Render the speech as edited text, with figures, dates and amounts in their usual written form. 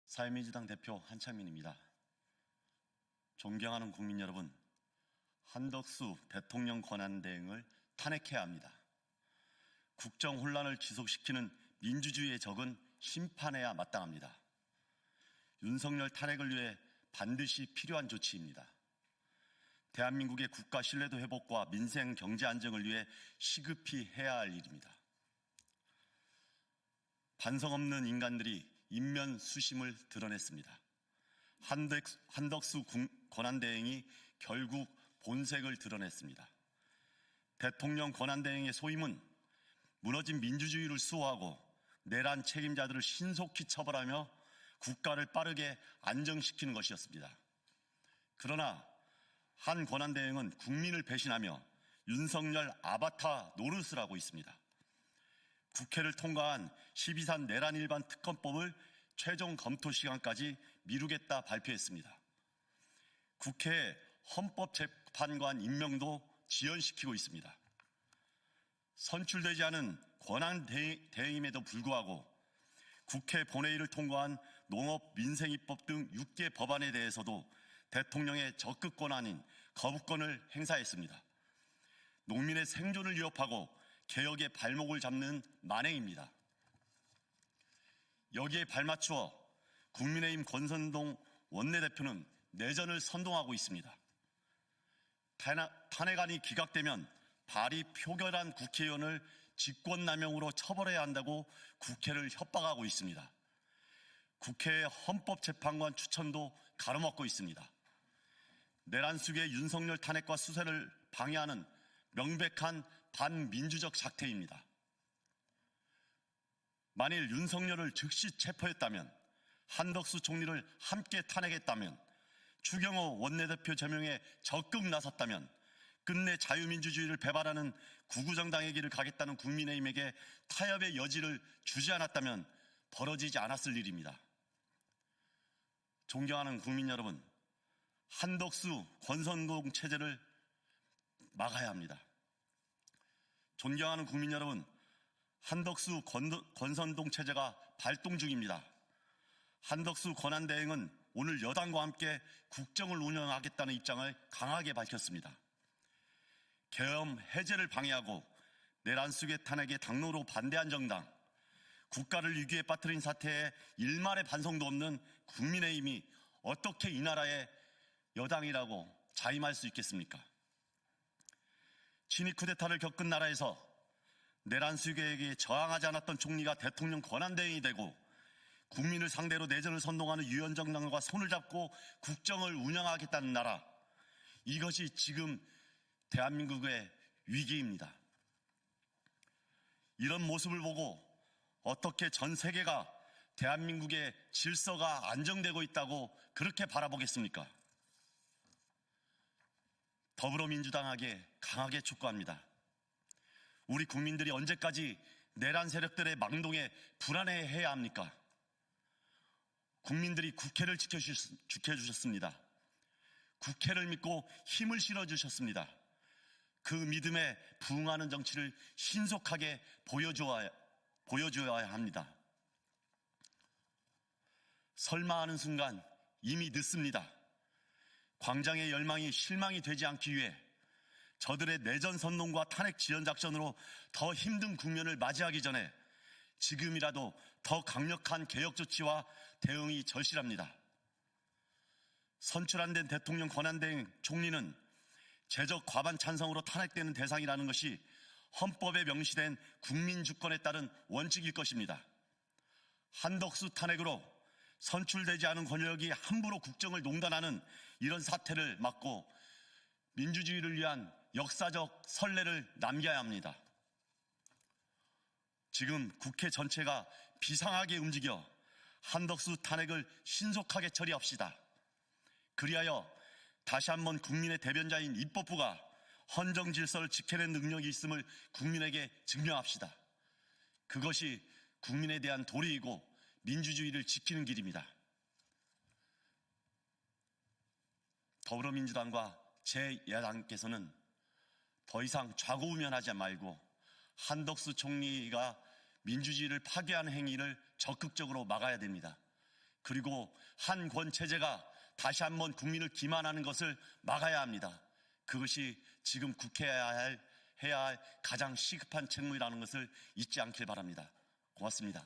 사회민주당 대표 한창민입니다. 존경하는 국민 여러분, 한덕수 대통령 권한대행을 탄핵해야 합니다. 국정 혼란을 지속시키는 민주주의의 적은 심판해야 마땅합니다. 윤석열 탄핵을 위해 반드시 필요한 조치입니다. 대한민국의 국가 신뢰도 회복과 민생 경제 안정을 위해 시급히 해야 할 일입니다. 반성 없는 인간들이 인면수심을 드러냈습니다. 한덕수 권한대행이 결국 본색을 드러냈습니다. 대통령 권한대행의 소임은 무너진 민주주의를 수호하고 내란 책임자들을 신속히 처벌하며 국가를 빠르게 안정시키는 것이었습니다. 그러나 한 권한대행은 국민을 배신하며 윤석열 아바타 노릇을 하고 있습니다. 국회를 통과한 12.3 내란 일반 특검법을 최종 검토 시간까지 미루겠다 발표했습니다. 국회의 헌법재판관 임명도 지연시키고 있습니다. 선출되지 않은 권한대행임에도 불구하고 국회 본회의를 통과한 농업민생입법 등 6개 법안에 대해서도 대통령의 적극 권한인 거부권을 행사했습니다. 농민의 생존을 위협하고 개혁의 발목을 잡는 만행입니다. 여기에 발맞추어 국민의힘 권선동 원내대표는 내전을 선동하고 있습니다. 탄핵안이 기각되면 발의 표결한 국회의원을 직권남용으로 처벌해야 한다고 국회를 협박하고 있습니다. 국회의 헌법재판관 추천도 가로막고 있습니다. 내란 속의 윤석열 탄핵과 수세를 방해하는 명백한 반민주적 작태입니다. 만일 윤석열을 즉시 체포했다면, 한덕수 총리를 함께 탄핵했다면, 추경호 원내대표 제명에 적극 나섰다면, 끝내 자유민주주의를 배반하는 구구정당의 길을 가겠다는 국민의힘에게 타협의 여지를 주지 않았다면 벌어지지 않았을 일입니다. 존경하는 국민 여러분, 한덕수 권선동 체제를 막아야 합니다. 존경하는 국민 여러분, 한덕수 권선동 체제가 발동 중입니다. 한덕수 권한대행은 오늘 여당과 함께 국정을 운영하겠다는 입장을 강하게 밝혔습니다. 계엄 해제를 방해하고 내란 속의 탄핵의 당로로 반대한 정당, 국가를 위기에 빠뜨린 사태에 일말의 반성도 없는 국민의힘이 어떻게 이 나라의 여당이라고 자임할 수 있겠습니까? 친위 쿠데타를 겪은 나라에서 내란 수괴에게 저항하지 않았던 총리가 대통령 권한대행이 되고 국민을 상대로 내전을 선동하는 유연정당과 손을 잡고 국정을 운영하겠다는 나라, 이것이 지금 대한민국의 위기입니다. 이런 모습을 보고 어떻게 전 세계가 대한민국의 질서가 안정되고 있다고 그렇게 바라보겠습니까? 더불어민주당에게 강하게 촉구합니다. 우리 국민들이 언제까지 내란 세력들의 망동에 불안해해야 합니까? 국민들이 국회를 지켜주셨습니다. 국회를 믿고 힘을 실어주셨습니다. 그 믿음에 부응하는 정치를 신속하게 보여줘야 합니다. 설마 하는 순간 이미 늦습니다. 광장의 열망이 실망이 되지 않기 위해 저들의 내전 선동과 탄핵 지연 작전으로 더 힘든 국면을 맞이하기 전에 지금이라도 더 강력한 개혁 조치와 대응이 절실합니다. 선출 안 된 대통령 권한대행 총리는 제적 과반 찬성으로 탄핵되는 대상이라는 것이 헌법에 명시된 국민 주권에 따른 원칙일 것입니다. 한덕수 탄핵으로 선출되지 않은 권력이 함부로 국정을 농단하는 이런 사태를 막고 민주주의를 위한 역사적 선례를 남겨야 합니다. 지금 국회 전체가 비상하게 움직여 한덕수 탄핵을 신속하게 처리합시다. 그리하여 다시 한번 국민의 대변자인 입법부가 헌정 질서를 지켜낸 능력이 있음을 국민에게 증명합시다. 그것이 국민에 대한 도리이고 민주주의를 지키는 길입니다. 더불어민주당과 제 야당께서는 더 이상 좌고우면하지 말고 한덕수 총리가 민주주의를 파괴하는 행위를 적극적으로 막아야 됩니다. 그리고 한권 체제가 다시 한번 국민을 기만하는 것을 막아야 합니다. 그것이 지금 국회에 해야 할 가장 시급한 책무라는 것을 잊지 않길 바랍니다. 고맙습니다.